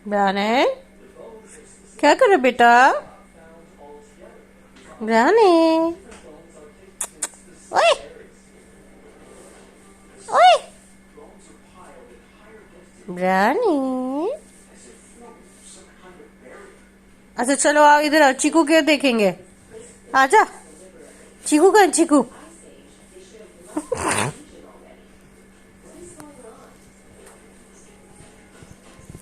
ब्राने क्या कर रहे बेटा? ब्राने ओए ओए ब्रानी। अच्छा चलो आओ इधर आओ, चीकू क्या देखेंगे? आजा, चीकू का चीकू